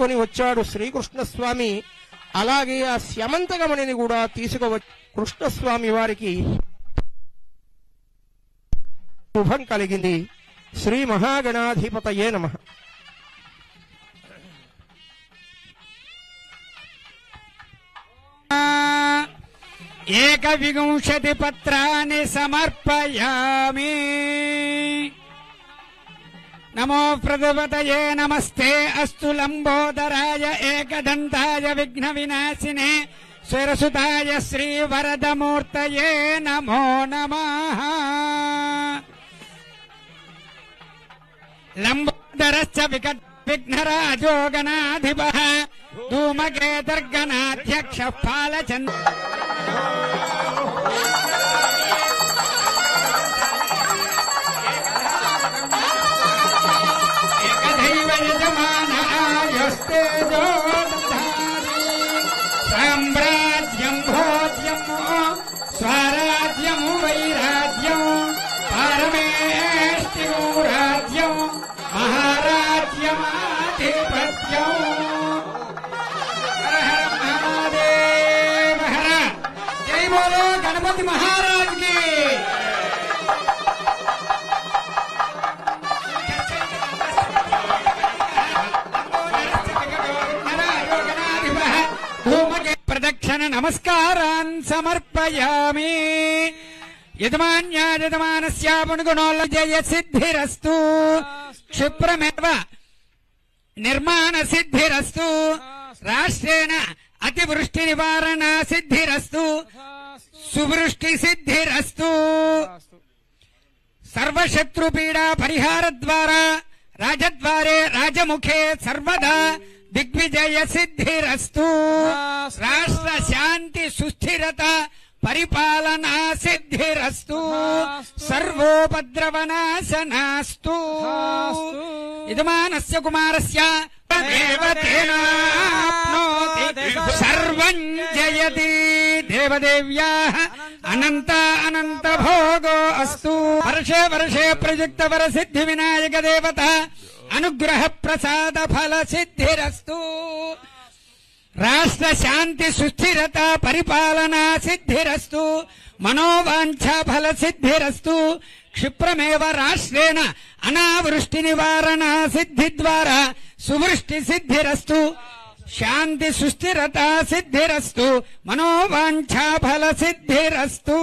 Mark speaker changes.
Speaker 1: కొని వచ్చాడు శ్రీకృష్ణస్వామి. అలాగే ఆ స్యమంతగమణిని కూడా తీసుకువచ్చి కృష్ణస్వామి వారికి శుభం కలిగింది. శ్రీ మహాగణాధిపతయే నమః.
Speaker 2: ఏకవింశతి పత్రాన్ని సమర్పయామి. నమో ప్రజపతయే నమస్తే అస్తు లంబోదరాయ ఏకదంతాయ విఘ్న వినాశినే స్వరసుతాయ శ్రీ వరదమూర్తయే నమో నమః. లంబోదరశ్చ విఘ్నరాజో గణాధిపః ధూమకేతర్గణాధ్యక్ష పాలచంద్ర సామ్రాజ్యం భోజ్యం స్వరాజ్యం వైరాజ్యం పరమేష్టిం రాజ్యం మహారాజ్యమాధిపత్యం. హర హర మహాదేవ హర. జై బోలో గణపతి మహారాజ్ కి. ప్రదక్షిణ నమస్కారాన్ సమర్పయామి. యజమాన్యాయజమానస్య పుణ్యగుణోల్ల జయ సిద్ధిరస్తు. క్షిప్రమేవ నిర్మాణ సిద్ధిరస్తు. రాష్ట్రేణ అతివృష్టి నివారణ సిద్ధిరస్తు. సువృష్టి సిద్ధిరస్తు. సర్వశత్రుపీడా పరిహార ద్వారా రాజద్వారే రాజముఖే సర్వదా దిగ్విజయ సిద్ధిరస్తు. రాష్ట్ర శాంతి సుస్థిరత పరిపాలనా సిద్ధిరస్తు. సర్వోపద్రవనాశనాస్తు. యజమానస్య కుమారస్య దేవతేనాప్నోతి సర్వం జయతి. దేవదేవ్యాః అనంత అనంత భోగో అస్తు. వర్షే వర్షే ప్రయుక్త వర సిద్ధి వినాయక దేవత అనుగ్రహ ప్రసాద ఫల సిద్ధిరస్తు. రాష్ట్ర శాంతి సుస్థిరత పరిపాలనా సిద్ధిరస్తు. మనోవాంఛా ఫల సిద్ధిరస్తు. క్షిప్రమేవ రాష్ట్రేణ అనావృష్టి నివారణ సిద్ధి ద్వారా సువృష్టి సిద్ధిరస్తు. శాంతి సుస్థిరత సిద్ధిరస్తు. మనోవాంఛా ఫల సిద్ధిరస్తు.